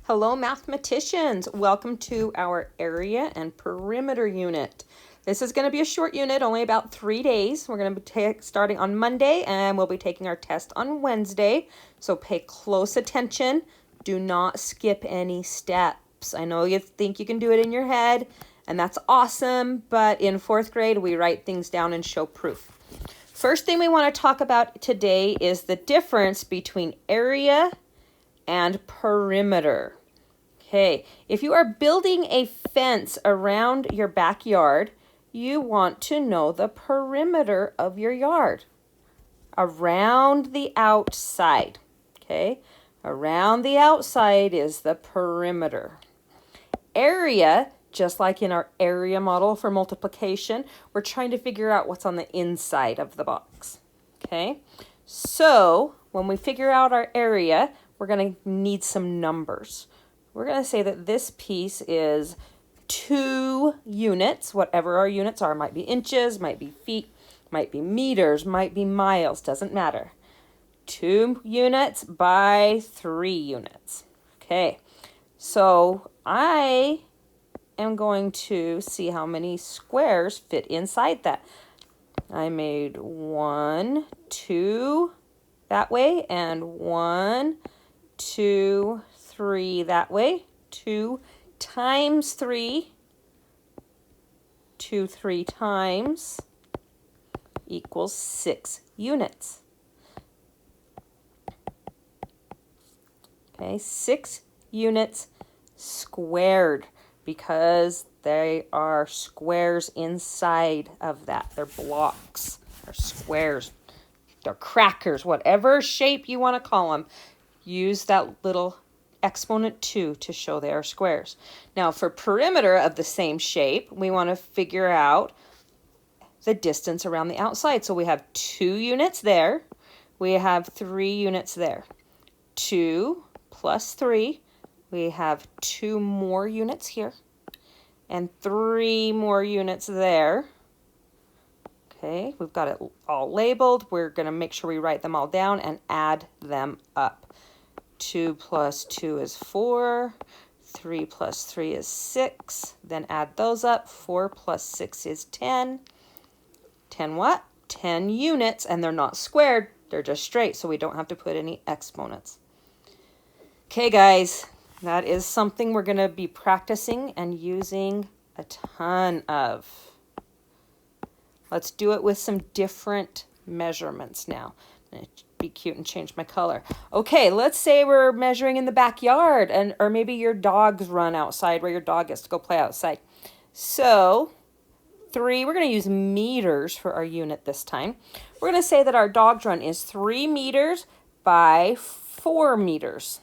Hello, mathematicians. Welcome to our area and perimeter unit. This is going to be a short unit, only about 3 days. We're going to be starting on Monday, and we'll be taking our test on Wednesday. So pay close attention. Do not skip any steps. I know you think you can do it in your head, and that's awesome, but in 4th grade, we write things down and show proof. First thing we want to talk about today is the difference between area and perimeter. Okay, if you are building a fence around your backyard, you want to know the perimeter of your yard. Around the outside, okay? Around the outside is the perimeter. Area, just like in our area model for multiplication, we're trying to figure out what's on the inside of the box, okay? So when we figure out our area, we're going to need some numbers. We're going to say that this piece is 2 units, whatever our units are. Might be inches, might be feet, might be meters, might be miles, doesn't matter. 2 units by 3 units. Okay, so I am going to see how many squares fit inside that. I made 1, 2 that way, and 1, 2, 3 that way. 2 times 3, 2, 3 times equals 6 units. Okay, 6 units squared because they are squares inside of that. They're blocks, they're squares, they're crackers, whatever shape you want to call them. Use that little exponent 2 to show they are squares. Now for perimeter of the same shape, we want to figure out the distance around the outside. So we have 2 units there. We have 3 units there. 2 plus 3. We have 2 more units here. And 3 more units there. Okay, we've got it all labeled. We're going to make sure we write them all down and add them up. 2 plus 2 is 4. 3 plus 3 is 6. Then add those up. 4 plus 6 is 10. 10 what? 10 units, and they're not squared. They're just straight, so we don't have to put any exponents. Okay, guys, that is something we're going to be practicing and using a ton of. Let's do it with some different measurements now. Be cute and change my color. Okay, let's say we're measuring in the backyard, or maybe your dogs run outside where your dog is to go play outside. So 3, we're going to use meters for our unit this time. We're going to say that our dog's run is 3 meters by 4 meters.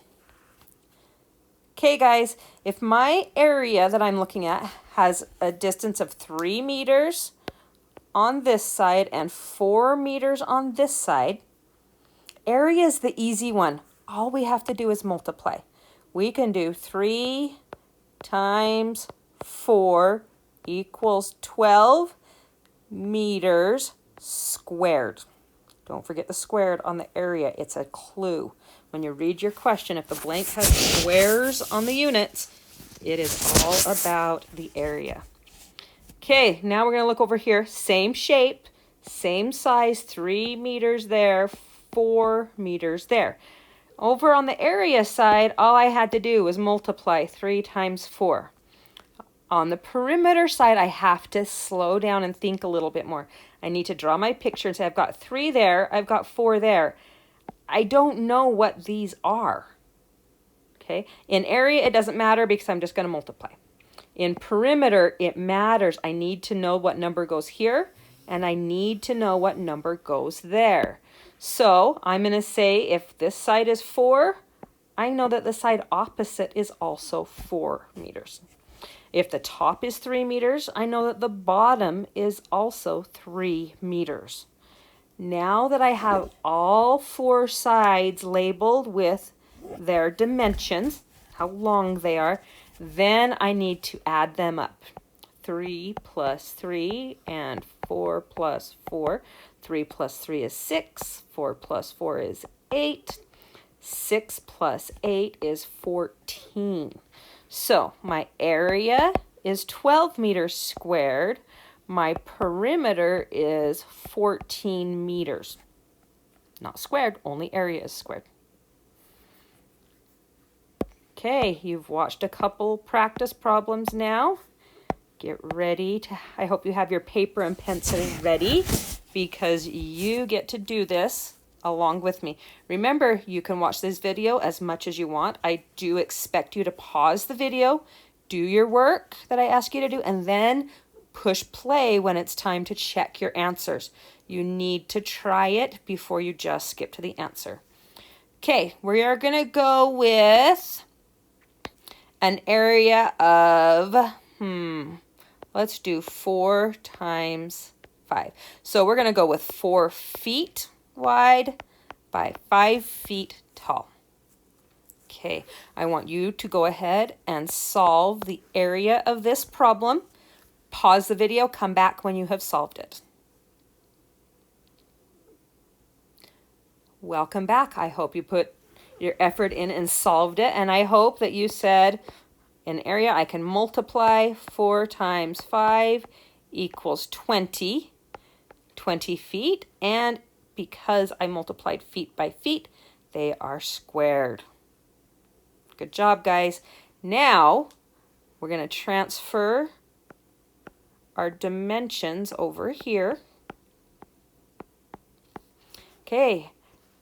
Okay, guys, if my area that I'm looking at has a distance of 3 meters on this side and 4 meters on this side, area is the easy one. All we have to do is multiply. We can do 3 times 4 equals 12 meters squared. Don't forget the squared on the area. It's a clue. When you read your question, if the blank has squares on the units, it is all about the area. Okay, now we're going to look over here. Same shape, same size, 3 meters there, 4 meters there. Over on the area side, all I had to do was multiply 3 times 4. On the perimeter side, I have to slow down and think a little bit more. I need to draw my picture and say I've got 3 there, I've got 4 there. I don't know what these are. Okay, in area, it doesn't matter because I'm just going to multiply. In perimeter, it matters. I need to know what number goes here, and I need to know what number goes there. So I'm going to say if this side is 4, I know that the side opposite is also 4 meters. If the top is 3 meters, I know that the bottom is also 3 meters. Now that I have all 4 sides labeled with their dimensions, how long they are, then I need to add them up. 3 plus 3 and 4 plus 4. 3 plus 3 is 6. 4 plus 4 is 8. 6 plus 8 is 14. So my area is 12 meters squared. My perimeter is 14 meters. Not squared, only area is squared. Okay, you've watched a couple practice problems now. Get ready to, I hope you have your paper and pencil ready because you get to do this along with me. Remember, you can watch this video as much as you want. I do expect you to pause the video, do your work that I ask you to do, and then push play when it's time to check your answers. You need to try it before you just skip to the answer. Okay, we are going to go with an area of, let's do 4 times 5. So we're going to go with 4 feet wide by 5 feet tall. Okay, I want you to go ahead and solve the area of this problem. Pause the video, come back when you have solved it. Welcome back. I hope you put your effort in and solved it, and I hope that you said an area I can multiply 4 times 5 equals 20 feet, and because I multiplied feet by feet, they are squared. Good job, guys. Now we're going to transfer our dimensions over here. Okay,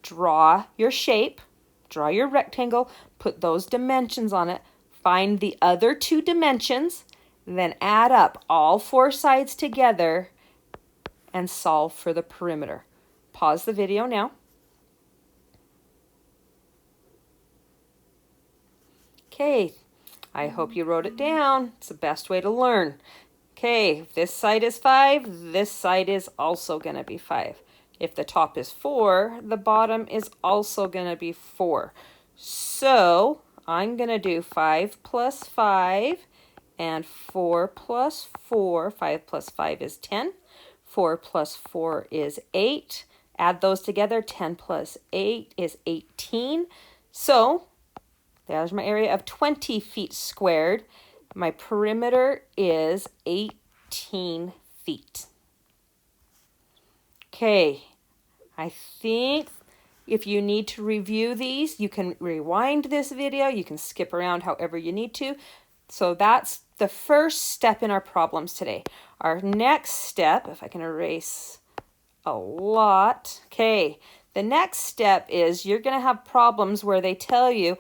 draw your shape, draw your rectangle, put those dimensions on it, find the other 2 dimensions, then add up all 4 sides together and solve for the perimeter. Pause the video now. Okay, I hope you wrote it down. It's the best way to learn. Okay, if this side is 5, this side is also going to be 5. If the top is 4, the bottom is also going to be 4. So I'm going to do 5 plus 5 and 4 plus 4. 5 plus 5 is 10. 4 plus 4 is 8. Add those together. 10 plus 8 is 18. So there's my area of 20 feet squared. My perimeter is 18 feet. Okay, I think if you need to review these, you can rewind this video. You can skip around however you need to. So that's the first step in our problems today. Our next step, if I can erase a lot. Okay, the next step is you're going to have problems where they tell you,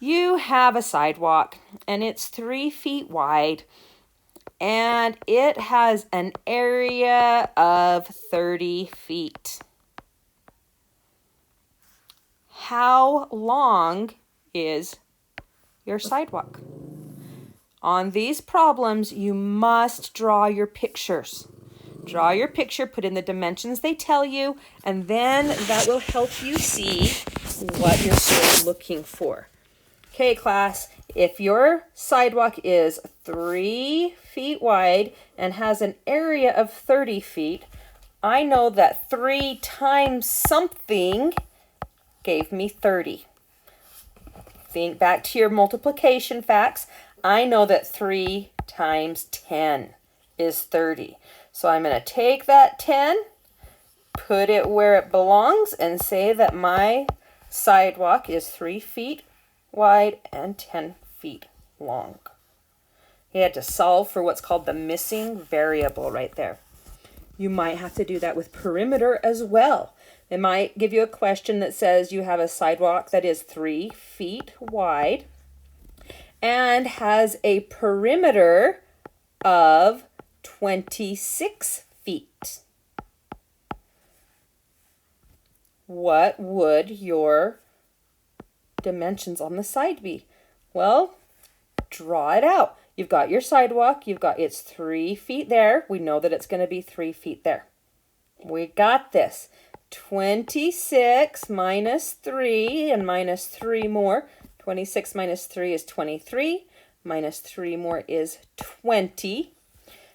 you have a sidewalk and it's 3 feet wide and it has an area of 30 feet. How long is your sidewalk? On these problems, you must draw your pictures. Draw your picture, put in the dimensions they tell you, and then that will help you see what you're sort of looking for. Okay, class, if your sidewalk is 3 feet wide and has an area of 30 feet, I know that 3 times something gave me 30. Think back to your multiplication facts. I know that 3 times 10 is 30. So I'm going to take that 10, put it where it belongs, and say that my sidewalk is 3 feet wide and 10 feet long. You had to solve for what's called the missing variable right there. You might have to do that with perimeter as well. It might give you a question that says you have a sidewalk that is 3 feet wide and has a perimeter of 26 feet. What would your dimensions on the side be? Well, draw it out. You've got your sidewalk, it's 3 feet there. We know that it's going to be 3 feet there. We got this. 26 minus 3 and minus 3 more. 26 minus 3 is 23. Minus 3 more is 20.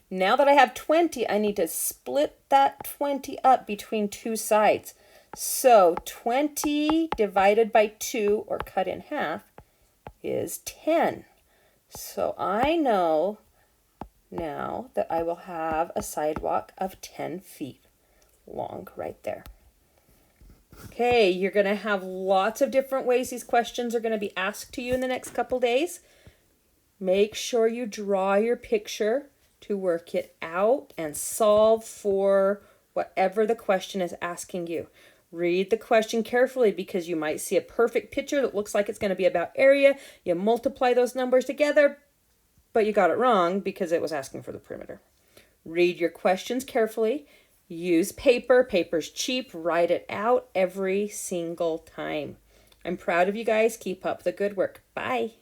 Now that I have 20, I need to split that 20 up between 2 sides. So 20 divided by 2 or cut in half is 10. So I know now that I will have a sidewalk of 10 feet long right there. Okay, you're going to have lots of different ways these questions are going to be asked to you in the next couple days. Make sure you draw your picture to work it out and solve for whatever the question is asking you. Read the question carefully because you might see a perfect picture that looks like it's going to be about area. You multiply those numbers together, but you got it wrong because it was asking for the perimeter. Read your questions carefully. Use paper. Paper's cheap. Write it out every single time. I'm proud of you guys. Keep up the good work. Bye.